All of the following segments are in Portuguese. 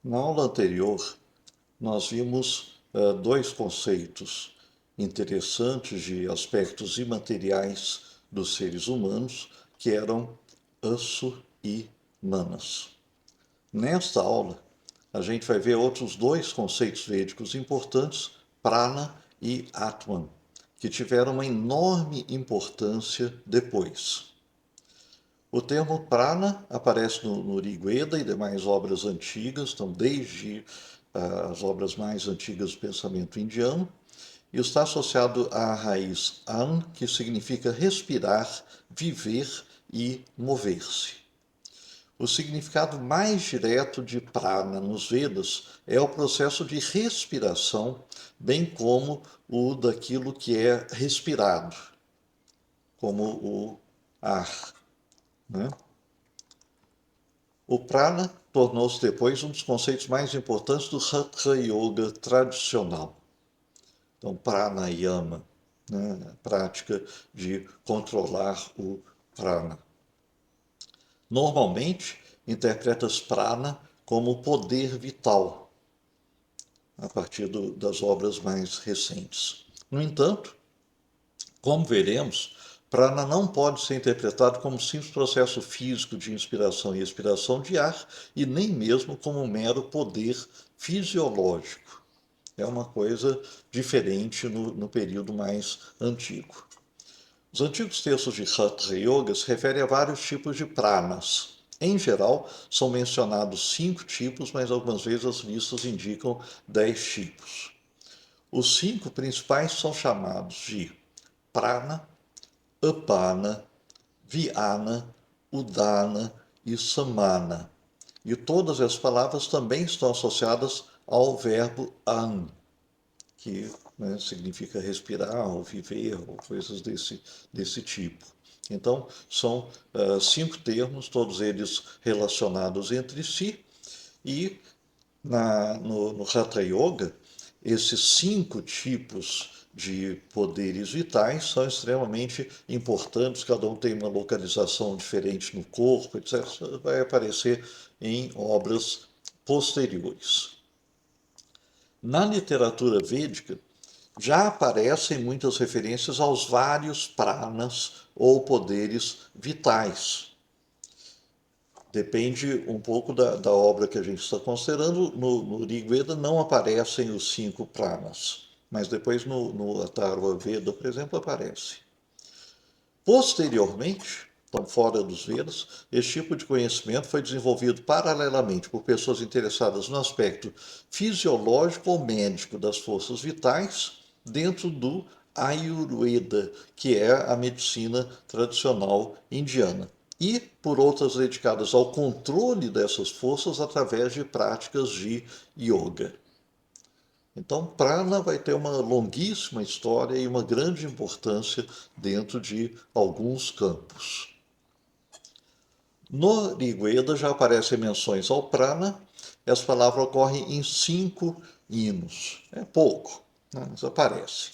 Na aula anterior, nós vimos dois conceitos interessantes de aspectos imateriais dos seres humanos, que eram Asu e Manas. Nesta aula, a gente vai ver outros dois conceitos védicos importantes, Prana e Atman, que tiveram uma enorme importância depois. O termo prana aparece no Rig Veda e demais obras antigas, então desde as obras mais antigas do pensamento indiano, e está associado à raiz an, que significa respirar, viver e mover-se. O significado mais direto de prana nos Vedas é o processo de respiração, bem como o daquilo que é respirado, como o ar, né? O prana tornou-se depois um dos conceitos mais importantes do Hatha Yoga tradicional. Então, pranayama, né, a prática de controlar o prana. Normalmente, interpreta-se prana como poder vital, a partir das obras mais recentes. No entanto, como veremos, prana não pode ser interpretado como um simples processo físico de inspiração e expiração de ar e nem mesmo como um mero poder fisiológico. É uma coisa diferente no período mais antigo. Os antigos textos de Hatha Yoga se referem a vários tipos de pranas. Em geral, são mencionados 5 tipos, mas algumas vezes as listas indicam 10 tipos. Os 5 principais são chamados de prana, apana, viana, udana e samana. E todas as palavras também estão associadas ao verbo an, que significa respirar ou viver ou coisas desse tipo. Então, são 5 termos, todos eles relacionados entre si, e no Hatha Yoga, esses 5 tipos de poderes vitais são extremamente importantes, cada um tem uma localização diferente no corpo, etc. Isso vai aparecer em obras posteriores. Na literatura védica, já aparecem muitas referências aos vários pranas ou poderes vitais. Depende um pouco da obra que a gente está considerando. No Rig Veda não aparecem os 5 pranas, mas depois no Atharva Veda, por exemplo, aparece. Posteriormente, então fora dos Vedas, esse tipo de conhecimento foi desenvolvido paralelamente por pessoas interessadas no aspecto fisiológico ou médico das forças vitais dentro do Ayurveda, que é a medicina tradicional indiana, e por outras dedicadas ao controle dessas forças através de práticas de yoga. Então, prana vai ter uma longuíssima história e uma grande importância dentro de alguns campos. No Rigveda já aparecem menções ao prana. Essa palavra ocorre em 5 hinos. É pouco, né? Mas aparece.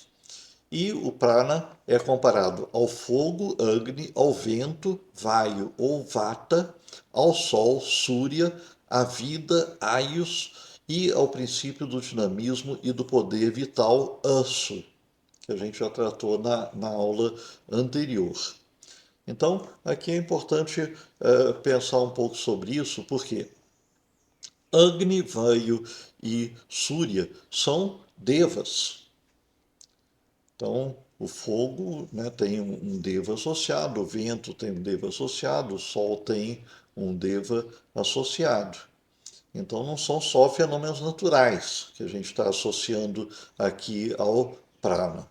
E o prana é comparado ao fogo, Agni, ao vento, Vayu ou Vata, ao sol, Surya, à vida, Ayus, e ao princípio do dinamismo e do poder vital, Asu, que a gente já tratou na aula anterior. Então, aqui é importante pensar um pouco sobre isso, porque Agni, Vayu e Surya são devas. Então, o fogo, né, tem um deva associado, o vento tem um deva associado, o sol tem um deva associado. Então, não são só fenômenos naturais que a gente está associando aqui ao prana.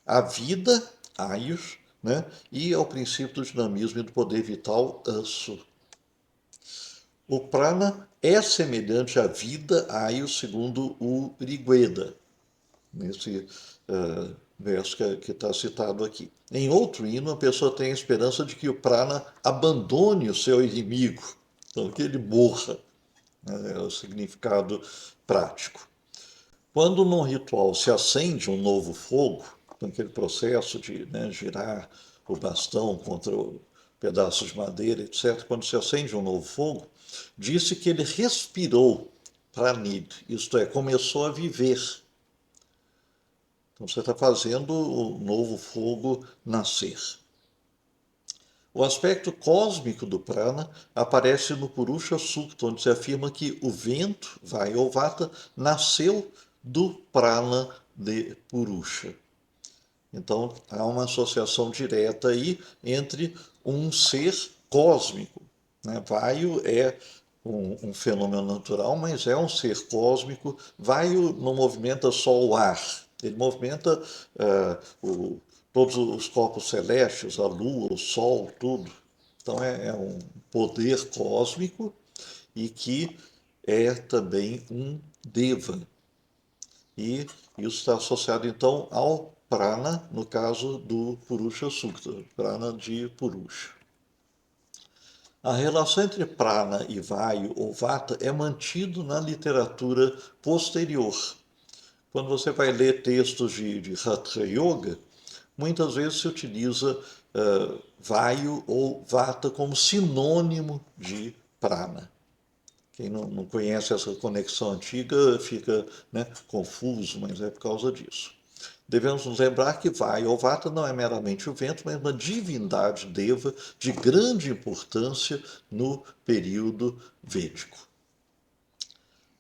A vida, Ayus, né, e ao princípio do dinamismo e do poder vital, Asu. O prana é semelhante à vida, Ayus, segundo o Rigveda, nesse verso que está citado aqui. Em outro hino, a pessoa tem a esperança de que o prana abandone o seu inimigo, então que ele morra, né, é o significado prático. Quando num ritual se acende um novo fogo, naquele processo de, né, girar o bastão contra o pedaço de madeira, etc., quando se acende um novo fogo, disse que ele respirou pranid, isto é, começou a viver. Então você está fazendo o novo fogo nascer. O aspecto cósmico do prana aparece no Purusha Sukta, onde se afirma que o vento, Vaya ou Vata, nasceu do prana de Purusha. Então há uma associação direta aí entre um ser cósmico, né? Vayu é um fenômeno natural, mas é um ser cósmico. Vayu não movimenta só o ar, ele movimenta todos os corpos celestes, a lua, o sol, tudo. Então é um poder cósmico e que é também um deva. E isso está associado então ao prana, no caso do Purusha Sukta, prana de Purusha. A relação entre prana e vayu ou vata é mantido na literatura posterior. Quando você vai ler textos de Hatha Yoga, muitas vezes se utiliza vayu ou vata como sinônimo de prana. Quem não conhece essa conexão antiga fica, né, confuso, mas é por causa disso. Devemos nos lembrar que Vaya ou Vata não é meramente o vento, mas uma divindade deva de grande importância no período védico.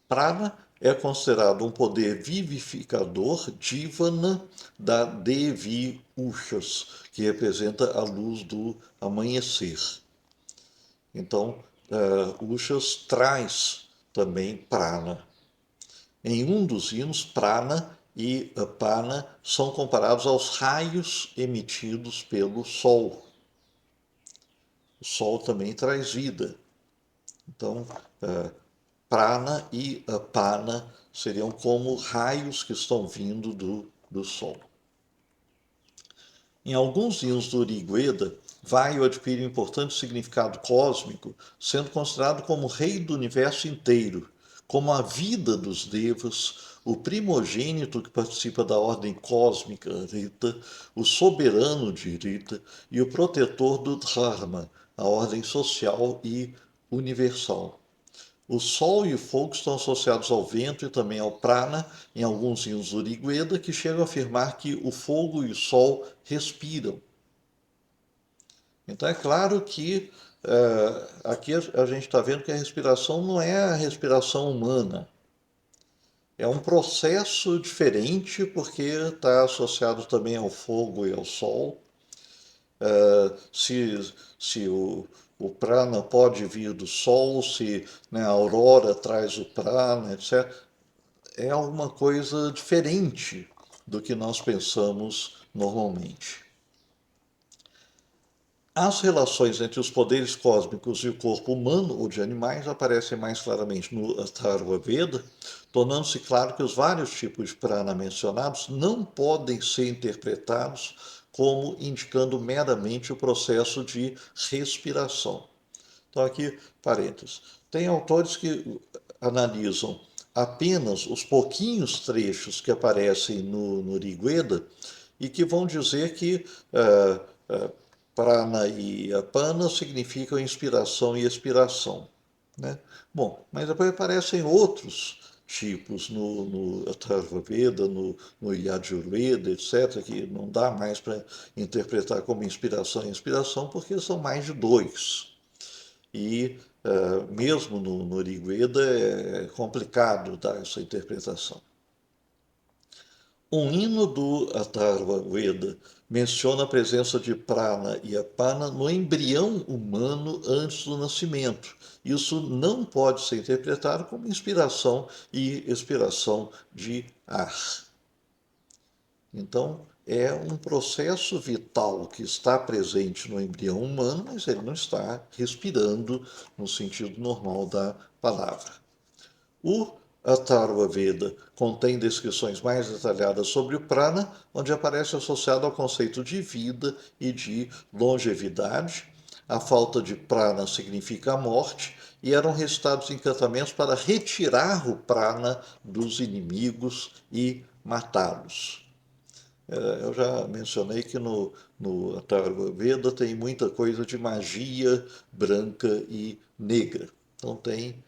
Prana é considerado um poder vivificador, Jivana, da Devi Ushas, que representa a luz do amanhecer. Então, Ushas traz também prana. Em um dos hinos, prana e apana são comparados aos raios emitidos pelo sol. O sol também traz vida. Então, prana e apana seriam como raios que estão vindo do sol. Em alguns hinos do Rigveda, Vayu adquire um importante significado cósmico, sendo considerado como rei do universo inteiro, como a vida dos devas, o primogênito que participa da ordem cósmica Rita, o soberano de Rita e o protetor do Dharma, a ordem social e universal. O sol e o fogo estão associados ao vento e também ao prana, em alguns hinos do Rigveda, que chegam a afirmar que o fogo e o sol respiram. Então é claro que aqui a gente está vendo que a respiração não é a respiração humana. É um processo diferente, porque está associado também ao fogo e ao sol. Se o prana pode vir do sol, se, né, a aurora traz o prana, etc. É alguma coisa diferente do que nós pensamos normalmente. As relações entre os poderes cósmicos e o corpo humano ou de animais aparecem mais claramente no Atharva Veda, tornando-se claro que os vários tipos de prana mencionados não podem ser interpretados como indicando meramente o processo de respiração. Então, aqui, parênteses. Tem autores que analisam apenas os pouquinhos trechos que aparecem no Rigveda e que vão dizer que prana e apana significam inspiração e expiração, né? Bom, mas depois aparecem outros tipos no Atharva Veda, no Yajurveda, etc., que não dá mais para interpretar como inspiração e inspiração, porque são mais de dois. E mesmo no Rigveda é complicado dar essa interpretação. Um hino do Atharva Veda menciona a presença de prana e apana no embrião humano antes do nascimento. Isso não pode ser interpretado como inspiração e expiração de ar. Então, é um processo vital que está presente no embrião humano, mas ele não está respirando no sentido normal da palavra. O Atharva Veda contém descrições mais detalhadas sobre o prana, onde aparece associado ao conceito de vida e de longevidade. A falta de prana significa a morte, e eram recitados encantamentos para retirar o prana dos inimigos e matá-los. Eu já mencionei que no Atharva Veda tem muita coisa de magia branca e negra. Então tem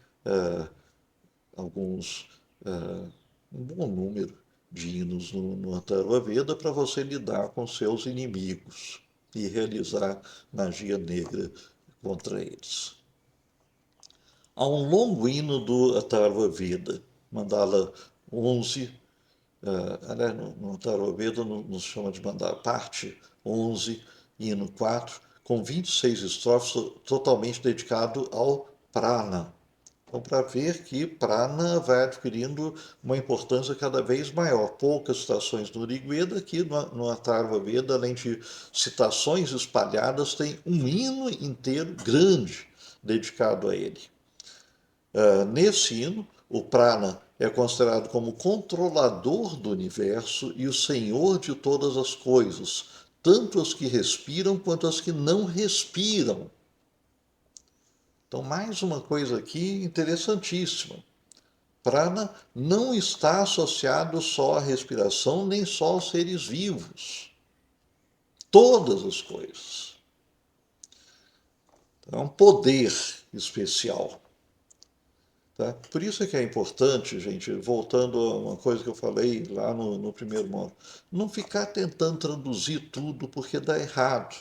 alguns, um bom número de hinos no Atharva Veda para você lidar com seus inimigos e realizar magia negra contra eles. Há um longo hino do Atharva Veda, Mandala 11, aliás, no Atharva Veda nos chama de Mandala, parte 11, hino 4, com 26 estrofes totalmente dedicado ao prana. Então, para ver que prana vai adquirindo uma importância cada vez maior. Poucas citações no Rig Veda, aqui no Atharva Veda, além de citações espalhadas, tem um hino inteiro grande dedicado a ele. Nesse hino, o prana é considerado como controlador do universo e o senhor de todas as coisas, tanto as que respiram quanto as que não respiram. Então, mais uma coisa aqui interessantíssima. Prana não está associado só à respiração, nem só aos seres vivos. Todas as coisas. Então, é um poder especial. Tá? Por isso é que é importante, gente, voltando a uma coisa que eu falei lá no primeiro módulo, não ficar tentando traduzir tudo porque dá errado.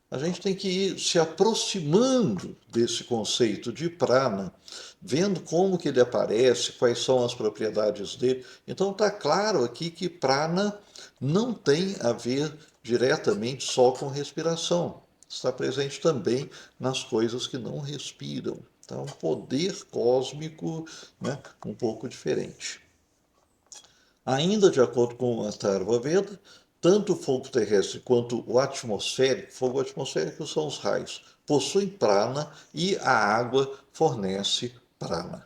A gente tem que ir se aproximando desse conceito de prana, vendo como que ele aparece, quais são as propriedades dele. Então está claro aqui que prana não tem a ver diretamente só com respiração. Está presente também nas coisas que não respiram. Então, um poder cósmico, né, um pouco diferente. Ainda de acordo com a Atharva Veda, tanto o fogo terrestre quanto o atmosférico, fogo atmosférico são os raios, possuem prana e a água fornece prana.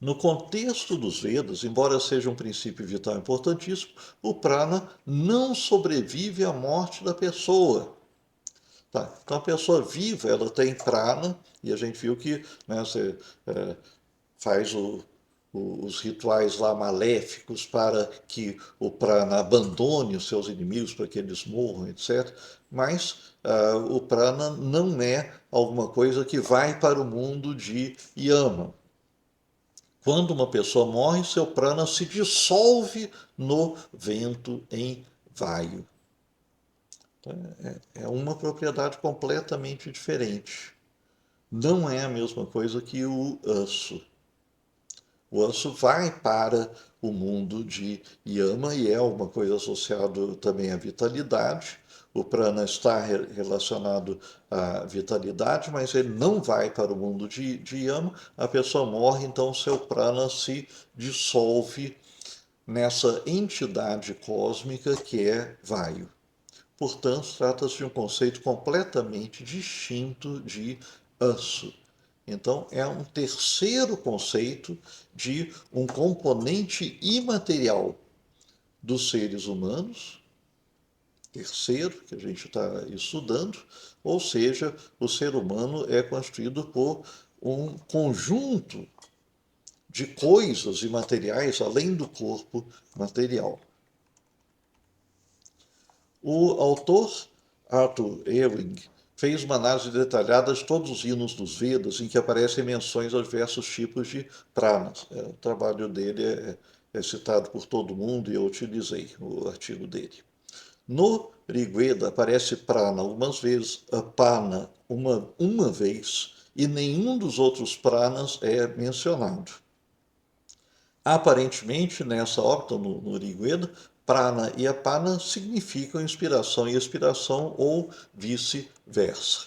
No contexto dos Vedas, embora seja um princípio vital importantíssimo, o prana não sobrevive à morte da pessoa. Tá? Então, a pessoa viva, ela tem prana, e a gente viu que, né, você faz os rituais lá maléficos para que o prana abandone os seus inimigos, para que eles morram, etc. Mas o prana não é alguma coisa que vai para o mundo de yama. Quando uma pessoa morre, seu prana se dissolve no vento em vaio. Então, é uma propriedade completamente diferente. Não é a mesma coisa que o aço. O anso vai para o mundo de yama e é uma coisa associada também à vitalidade. O prana está relacionado à vitalidade, mas ele não vai para o mundo de yama. A pessoa morre, então seu prana se dissolve nessa entidade cósmica que é vaio. Portanto, trata-se de um conceito completamente distinto de anso. Então, é um terceiro conceito de um componente imaterial dos seres humanos, terceiro, que a gente está estudando, ou seja, o ser humano é constituído por um conjunto de coisas imateriais além do corpo material. O autor Arthur Ewing fez uma análise detalhada de todos os hinos dos Vedas em que aparecem menções aos diversos tipos de pranas. O trabalho dele é citado por todo mundo e eu utilizei o artigo dele. No Rigveda aparece prana algumas vezes, apana uma vez, e nenhum dos outros pranas é mencionado. Aparentemente, nessa órbita, no Rigveda, prana e apana significam inspiração e expiração ou vice-versa.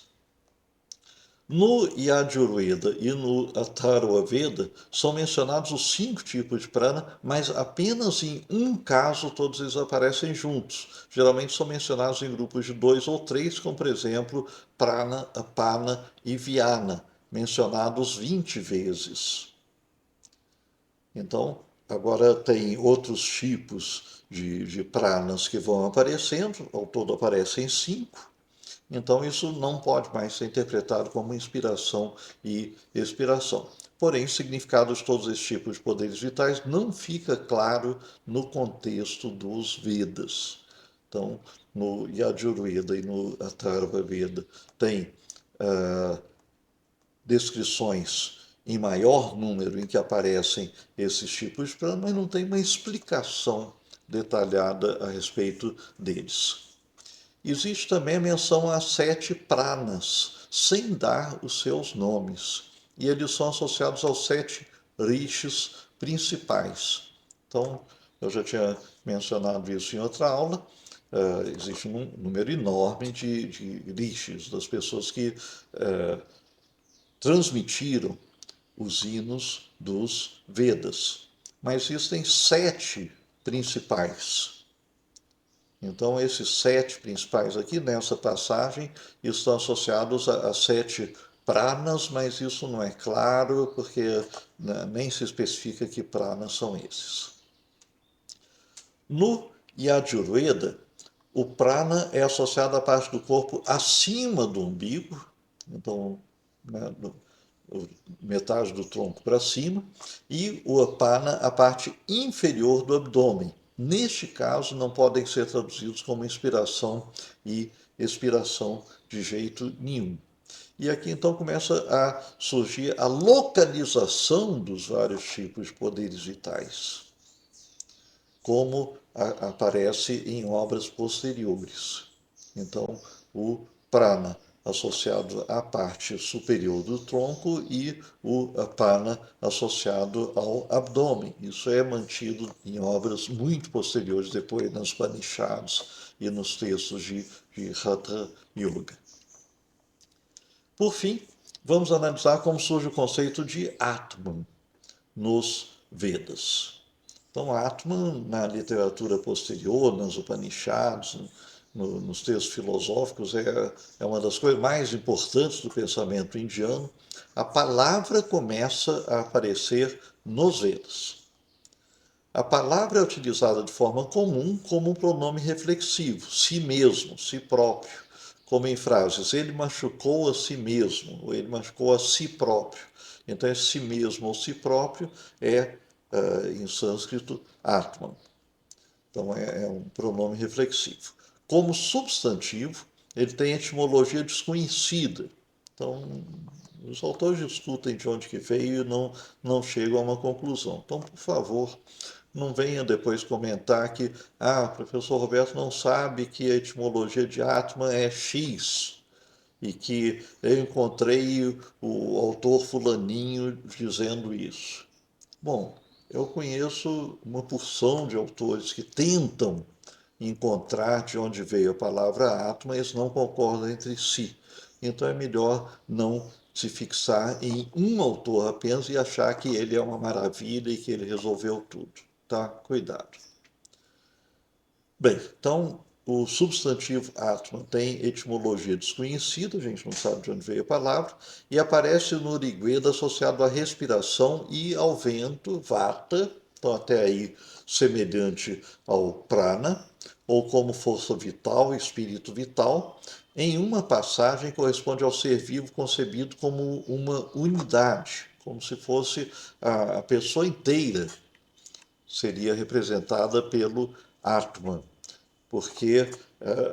No Yajurveda e no Atharva Veda são mencionados os 5 tipos de prana, mas apenas em um caso todos eles aparecem juntos. Geralmente são mencionados em grupos de 2 ou 3, como por exemplo prana, apana e vyana, mencionados 20 vezes. Então, agora tem outros tipos de pranas que vão aparecendo, ao todo aparecem 5. Então, isso não pode mais ser interpretado como inspiração e expiração. Porém, o significado de todos esses tipos de poderes vitais não fica claro no contexto dos Vedas. Então, no Yajurveda e no Atharva Veda tem descrições em maior número em que aparecem esses tipos de prana, mas não tem uma explicação detalhada a respeito deles. Existe também a menção a 7 pranas, sem dar os seus nomes. E eles são associados aos 7 rishis principais. Então, eu já tinha mencionado isso em outra aula. Existe um número enorme de rishis, das pessoas que transmitiram os hinos dos Vedas. Mas existem 7 principais. Então, esses 7 principais aqui nessa passagem estão associados a 7 pranas, mas isso não é claro, porque nem se especifica que pranas são esses. No Yajurveda, o prana é associado à parte do corpo acima do umbigo, então, né, metade do tronco para cima, e o apana, a parte inferior do abdômen. Neste caso, não podem ser traduzidos como inspiração e expiração de jeito nenhum. E aqui então começa a surgir a localização dos vários tipos de poderes vitais, como aparece em obras posteriores. Então, o prana associado à parte superior do tronco e o apana associado ao abdômen. Isso é mantido em obras muito posteriores, depois nas Upanishads e nos textos de Hatha Yoga. Por fim, vamos analisar como surge o conceito de Atman nos Vedas. Então, Atman, na literatura posterior, nas Upanishads, nos textos filosóficos, é uma das coisas mais importantes do pensamento indiano. A palavra começa a aparecer nos Vedas. A palavra é utilizada de forma comum como um pronome reflexivo, si mesmo, si próprio, como em frases, ele machucou a si mesmo, ou ele machucou a si próprio. Então, esse si mesmo ou si próprio é, em sânscrito, Atman. Então, é um pronome reflexivo. Como substantivo, ele tem etimologia desconhecida. Então, os autores discutem de onde que veio e não chegam a uma conclusão. Então, por favor, não venha depois comentar que o professor Roberto não sabe que a etimologia de Atman é X e que eu encontrei o autor fulaninho dizendo isso. Bom, eu conheço uma porção de autores que tentam encontrar de onde veio a palavra Atman, eles não concordam entre si. Então é melhor não se fixar em um autor apenas e achar que ele é uma maravilha e que ele resolveu tudo. Tá? Cuidado. Bem, então o substantivo Atman tem etimologia desconhecida, a gente não sabe de onde veio a palavra, e aparece no Rigveda associado à respiração e ao vento, Vata, então até aí semelhante ao prana, ou como força vital, espírito vital. Em uma passagem corresponde ao ser vivo concebido como uma unidade, como se fosse a pessoa inteira seria representada pelo Atman, porque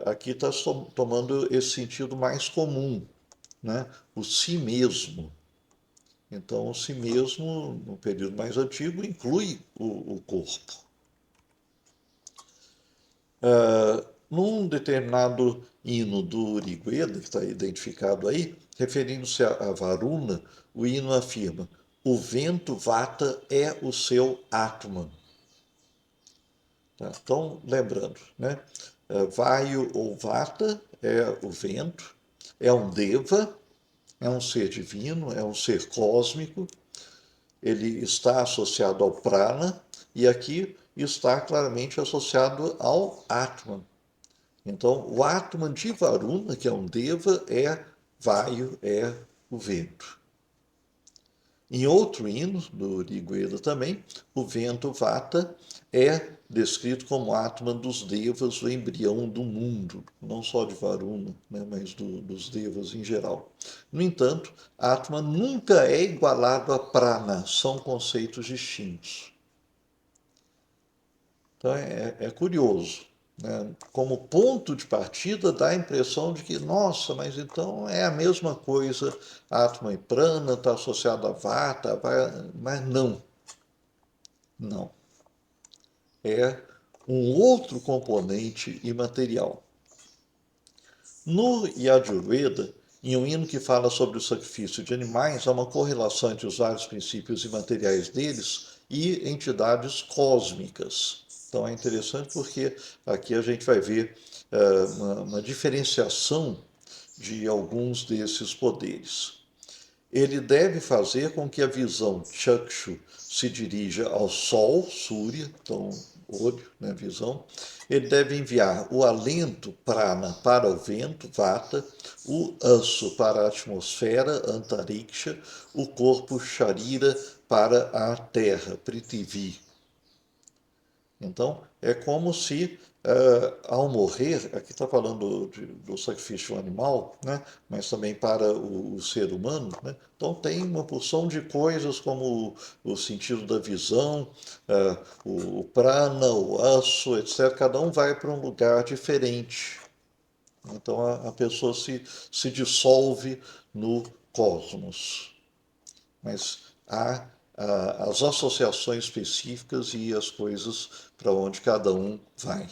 aqui está tomando esse sentido mais comum, né? O si mesmo. Então, o si mesmo, no período mais antigo, inclui o corpo. Num determinado hino do Rigveda, que está identificado aí, referindo-se a Varuna, o hino afirma: o vento Vata é o seu Atman. Tá? Então, lembrando, né? Vayu ou Vata é o vento, é um Deva, é um ser divino, é um ser cósmico, ele está associado ao Prana e aqui está claramente associado ao Atman. Então, o Atman de Varuna, que é um Deva, é Vayu, é o vento. Em outro hino do Rigveda também, o vento Vata é descrito como Atman dos Devas, o embrião do mundo, não só de Varuna, né, mas dos Devas em geral. No entanto, Atman nunca é igualado a Prana, são conceitos distintos. Então é curioso. né, como ponto de partida, dá a impressão de que, nossa, mas então é a mesma coisa, Atman e Prana, está associado a Vata, mas não, não. É um outro componente imaterial. No Yajurveda, em um hino que fala sobre o sacrifício de animais, há uma correlação entre os vários princípios imateriais deles e entidades cósmicas. Então é interessante porque aqui a gente vai ver uma diferenciação de alguns desses poderes. Ele deve fazer com que a visão Chakshu se dirija ao Sol, Surya, então olho, né, visão. Ele deve enviar o alento Prana para o vento, Vata, o Anso para a atmosfera, Antariksha, o corpo Sharira para a terra, Prithvi. Então, é como se, ao morrer, aqui está falando do sacrifício animal, né? Mas também para o ser humano, né? Então, tem uma porção de coisas como o sentido da visão, o prana, o aço, etc. Cada um vai para um lugar diferente. Então, a pessoa se dissolve no cosmos. Mas há as associações específicas e as coisas para onde cada um vai.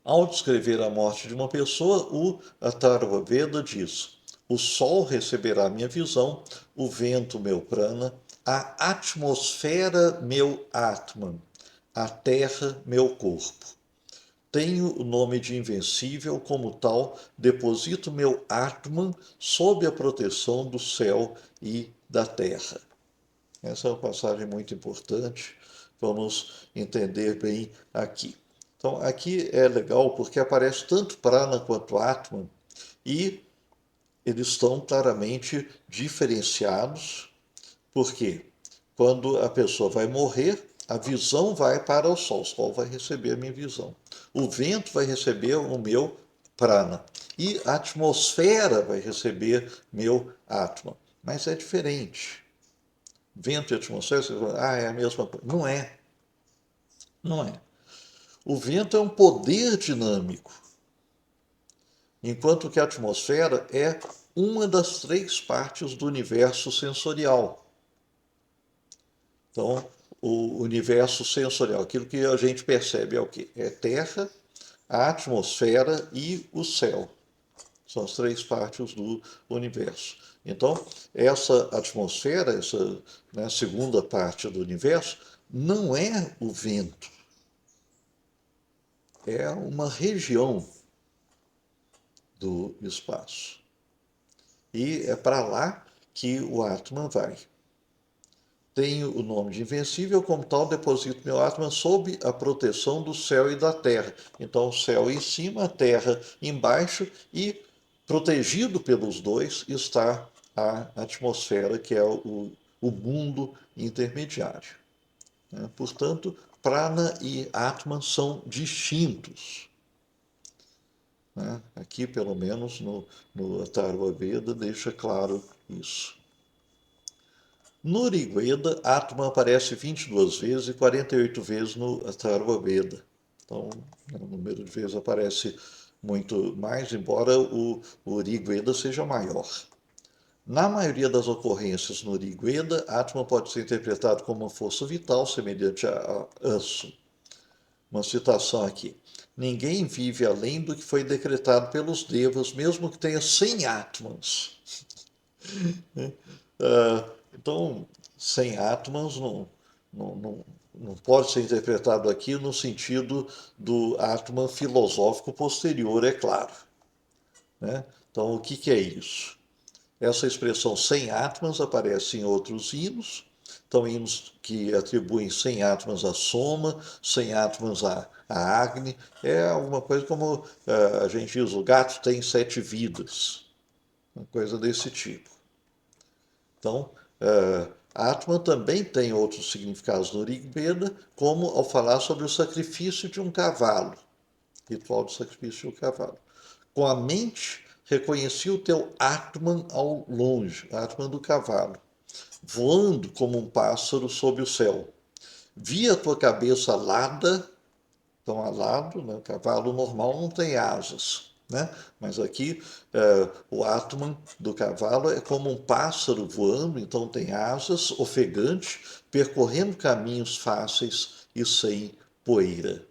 Ao descrever a morte de uma pessoa, o Atharva Veda diz: o sol receberá minha visão, o vento meu prana, a atmosfera meu Atman, a terra meu corpo. Tenho o nome de invencível, como tal, deposito meu Atman sob a proteção do céu e da terra. Essa é uma passagem muito importante, vamos entender bem aqui. Então, aqui é legal porque aparece tanto Prana quanto Atman e eles estão claramente diferenciados, porque quando a pessoa vai morrer, a visão vai para o sol vai receber a minha visão. O vento vai receber o meu Prana e a atmosfera vai receber meu Atman. Mas é diferente. Vento e atmosfera, você fala, é a mesma coisa. Não é. Não é. O vento é um poder dinâmico, enquanto que a atmosfera é uma das três partes do universo sensorial. Então, o universo sensorial, aquilo que a gente percebe é o quê? É terra, a atmosfera e o céu. São as três partes do universo. Então, essa atmosfera, essa, né, segunda parte do universo, não é o vento, é uma região do espaço. E é para lá que o Atman vai. Tenho o nome de invencível, como tal, deposito meu Atman sob a proteção do céu e da terra. Então, o céu em cima, a terra embaixo, e protegido pelos dois está a atmosfera, que é o mundo intermediário. Né? Portanto, Prana e Atman são distintos. Né? Aqui, pelo menos, no Atharva Veda, deixa claro isso. No Rigveda, Atman aparece 22 vezes e 48 vezes no Atharva Veda. Então, o número de vezes aparece muito mais, embora o Rigveda seja maior. Na maioria das ocorrências no Rigveda, Atman pode ser interpretado como uma força vital, semelhante a Ansu. Uma citação aqui. Ninguém vive além do que foi decretado pelos devas, mesmo que tenha 100 Atmans. Então, 100 Atmans não pode ser interpretado aqui no sentido do Atman filosófico posterior, é claro. Né? Então, o que é isso? Essa expressão 100 Atmans aparece em outros hinos. Então, hinos que atribuem 100 Atmans a Soma, 100 Atmans a Agni. É alguma coisa como a gente diz, o gato tem 7 vidas. Uma coisa desse tipo. Então, Atman também tem outros significados no Rig Veda, como ao falar sobre o sacrifício de um cavalo, ritual de sacrifício de um cavalo. Com a mente, reconheci o teu Atman ao longe, Atman do cavalo, voando como um pássaro sob o céu. Vi a tua cabeça alada, estão alados, né? O cavalo normal não tem asas, né? Mas aqui o Atman do cavalo é como um pássaro voando, então tem asas, ofegante, percorrendo caminhos fáceis e sem poeira.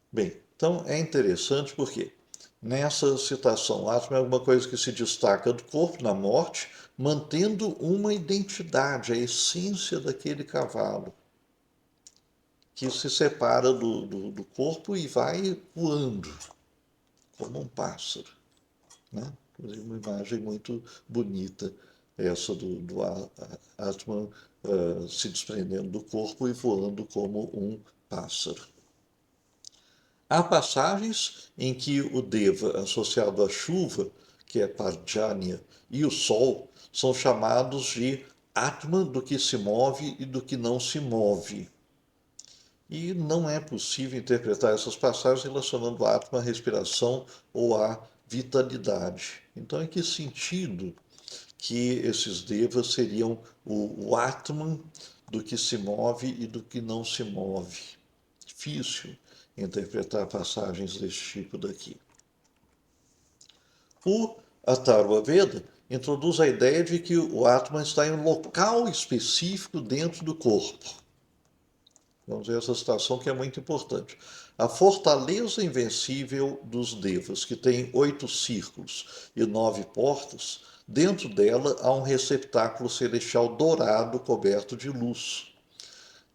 Bem, então é interessante porque nessa citação, o Atman é alguma coisa que se destaca do corpo na morte, mantendo uma identidade, a essência daquele cavalo, que se separa do corpo e vai voando, como um pássaro. Né? Uma imagem muito bonita, essa do Atman se desprendendo do corpo e voando como um pássaro. Há passagens em que o Deva, associado à chuva, que é Parjanya, e o sol, são chamados de Atman do que se move e do que não se move. E não é possível interpretar essas passagens relacionando a Atman à respiração ou à vitalidade. Então, em que sentido que esses devas seriam o Atman do que se move e do que não se move? Difícil interpretar passagens desse tipo daqui. O Atharva Veda introduz a ideia de que o Atman está em um local específico dentro do corpo. Vamos ver essa citação que é muito importante. A fortaleza invencível dos devas, que tem 8 círculos e 9 portas, dentro dela há um receptáculo celestial dourado coberto de luz.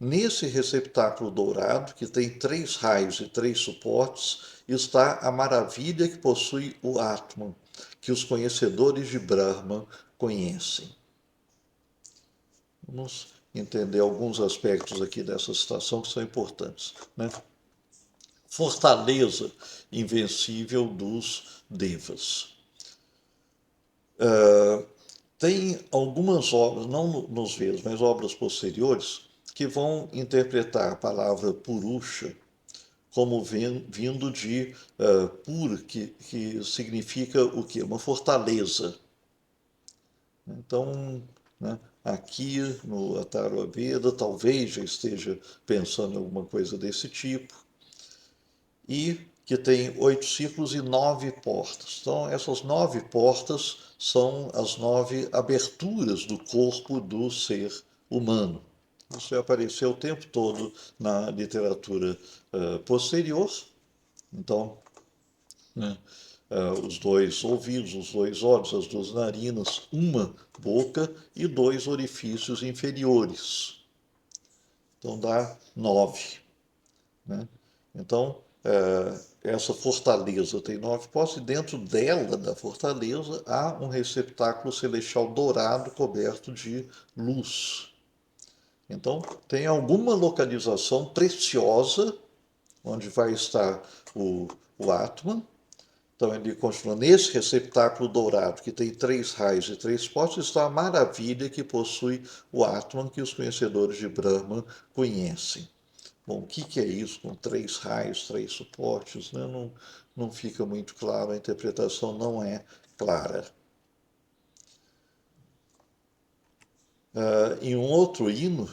Nesse receptáculo dourado, que tem 3 raios e 3 suportes, está a maravilha que possui o Atman, que os conhecedores de Brahman conhecem. Vamos entender alguns aspectos aqui dessa citação que são importantes. Né? Fortaleza invencível dos devas. Tem algumas obras, não nos Vedas, mas obras posteriores, que vão interpretar a palavra Purusha como vindo de Pur, que significa o quê? Uma fortaleza. Então, né, aqui no Atharva Veda, talvez já esteja pensando em alguma coisa desse tipo, e que tem 8 círculos e 9 portas. Então, essas 9 portas são as 9 aberturas do corpo do ser humano. Isso apareceu o tempo todo na literatura posterior. Então, né, os 2 ouvidos, os 2 olhos, as 2 narinas, uma boca e 2 orifícios inferiores. Então dá 9. Né? Então, essa fortaleza tem 9 postes, e dentro dela, da fortaleza, há um receptáculo celestial dourado coberto de luz. Então, tem alguma localização preciosa onde vai estar o Atman. Então, ele continua nesse receptáculo dourado, que tem 3 raios e 3 postes, está a maravilha que possui o Atman, que os conhecedores de Brahman conhecem. Bom, o que é isso com 3 raios, 3 suportes? Né? Não fica muito claro, a interpretação não é clara. Em um outro hino,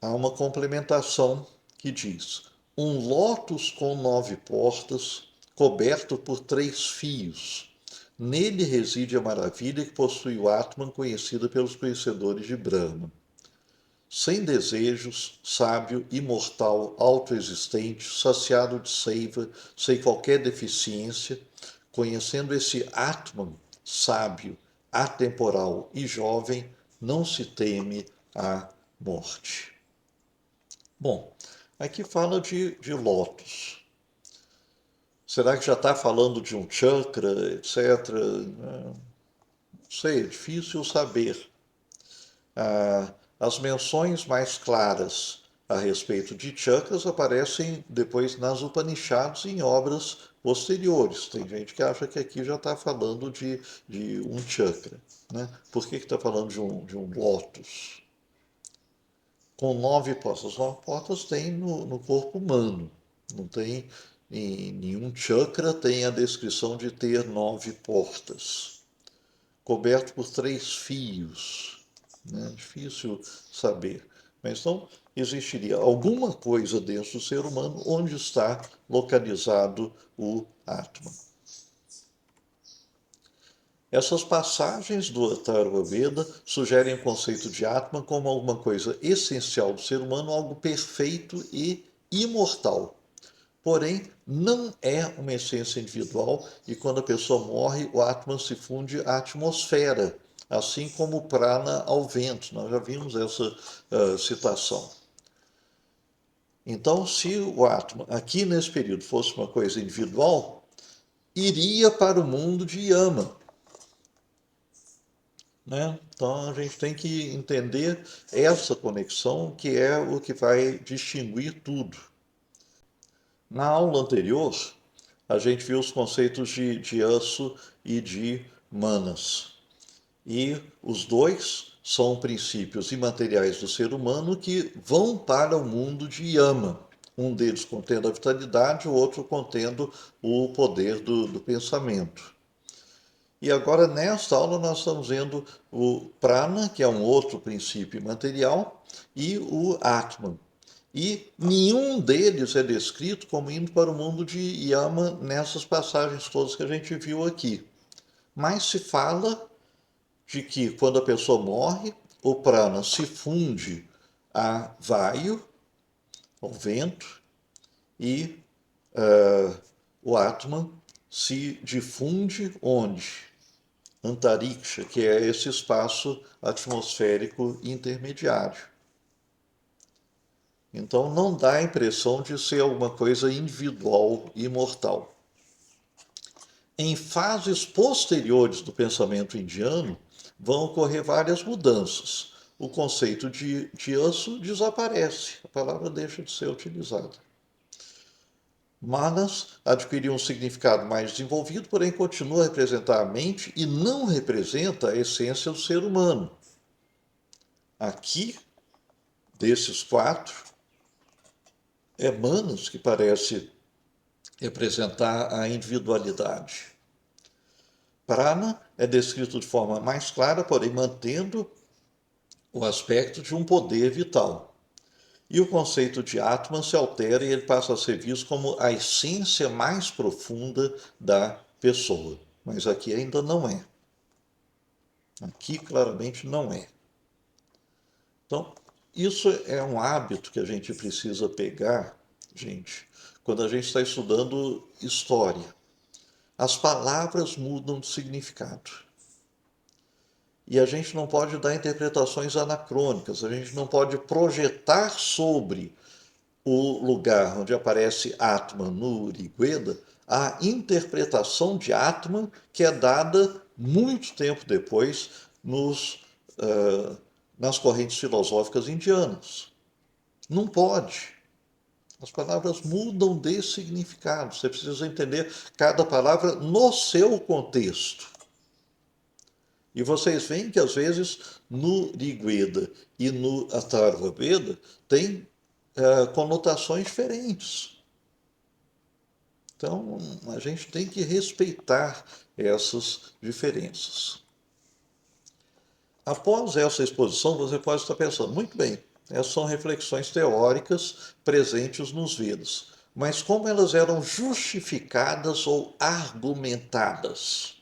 há uma complementação que diz: um lótus com 9 portas, coberto por 3 fios. Nele reside a maravilha que possui o Atman, conhecida pelos conhecedores de Brahma. Sem desejos, sábio, imortal, autoexistente, saciado de seiva, sem qualquer deficiência, conhecendo esse Atman, sábio, atemporal e jovem, não se teme a morte. Bom, aqui fala de lótus. Será que já está falando de um chakra, etc? Não sei, é difícil saber. As menções mais claras a respeito de chakras aparecem depois nas Upanishads e em obras posteriores. Tem gente que acha que aqui já está falando de um chakra. Né? Por que está falando de um lótus? Com 9 portas. As 9 portas tem no corpo humano. Não tem em nenhum chakra tem a descrição de ter 9 portas. Coberto por 3 fios. Né? Difícil saber. Mas então existiria alguma coisa dentro do ser humano onde está localizado o Atman. Essas passagens do Atharva Veda sugerem o conceito de Atman como alguma coisa essencial do ser humano, algo perfeito e imortal. Porém, não é uma essência individual e quando a pessoa morre, o Atman se funde à atmosfera, assim como o prana ao vento. Nós já vimos essa citação. Então, se o Atman, aqui nesse período, fosse uma coisa individual, iria para o mundo de Yama. Né? Então, a gente tem que entender essa conexão, que é o que vai distinguir tudo. Na aula anterior, a gente viu os conceitos de Aço e de Manas. E os dois são princípios imateriais do ser humano que vão para o mundo de Yama. Um deles contendo a vitalidade, o outro contendo o poder do pensamento. E agora, nesta aula, nós estamos vendo o prana, que é um outro princípio imaterial, e o Atman. E nenhum deles é descrito como indo para o mundo de Yama nessas passagens todas que a gente viu aqui. Mas se fala de que quando a pessoa morre, o prana se funde a vaio, ao vento, e o Atman se difunde onde? Antariksha, que é esse espaço atmosférico intermediário. Então não dá a impressão de ser alguma coisa individual e imortal. Em fases posteriores do pensamento indiano, vão ocorrer várias mudanças. O conceito de aço desaparece, a palavra deixa de ser utilizada. Manas adquiriu um significado mais desenvolvido, porém continua a representar a mente e não representa a essência do ser humano. Aqui, desses quatro, é Manas que parece representar a individualidade. Prana é descrito de forma mais clara, porém mantendo o aspecto de um poder vital. E o conceito de Atman se altera e ele passa a ser visto como a essência mais profunda da pessoa. Mas aqui ainda não é. Aqui claramente não é. Então, isso é um hábito que a gente precisa pegar, gente, quando a gente está estudando história. As palavras mudam de significado. E a gente não pode dar interpretações anacrônicas, a gente não pode projetar sobre o lugar onde aparece Atman no Rigveda a interpretação de Atman que é dada muito tempo depois nas correntes filosóficas indianas. Não pode. As palavras mudam de significado. Você precisa entender cada palavra no seu contexto. E vocês veem que, às vezes, no Rigveda e no Atharva Veda tem conotações diferentes. Então, a gente tem que respeitar essas diferenças. Após essa exposição, você pode estar pensando, muito bem, essas são reflexões teóricas presentes nos Vedas, mas como elas eram justificadas ou argumentadas?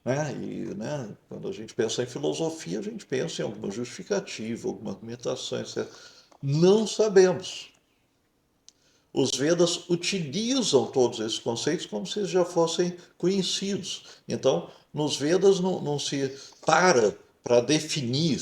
Né? E quando a gente pensa em filosofia, a gente pensa em alguma justificativa, alguma argumentação, etc. Não sabemos. Os Vedas utilizam todos esses conceitos como se eles já fossem conhecidos. Então, nos Vedas não se para definir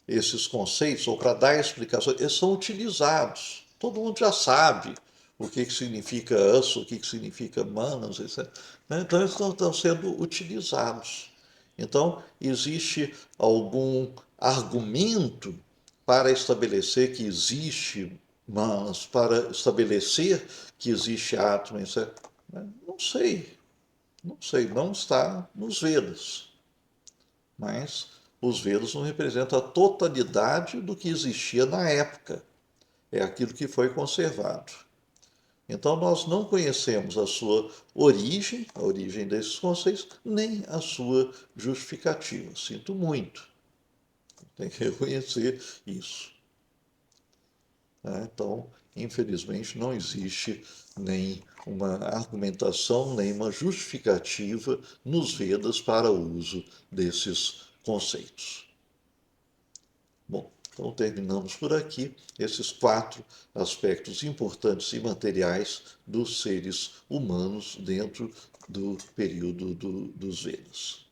esses conceitos ou para dar explicações, eles são utilizados. Todo mundo já sabe o que significa asa, o que significa manas, etc. Então, eles estão sendo utilizados. Então, existe algum argumento para estabelecer que existe manas, para estabelecer que existe Atman, etc. Não sei, não está nos Vedas. Mas os Vedas não representam a totalidade do que existia na época. É aquilo que foi conservado. Então, nós não conhecemos a sua origem, a origem desses conceitos, nem a sua justificativa. Sinto muito. Tem que reconhecer isso. Né? Então, infelizmente, não existe nem uma argumentação, nem uma justificativa nos Vedas para o uso desses conceitos. Bom, então terminamos por aqui esses 4 aspectos importantes e materiais dos seres humanos dentro do período dos Vedas.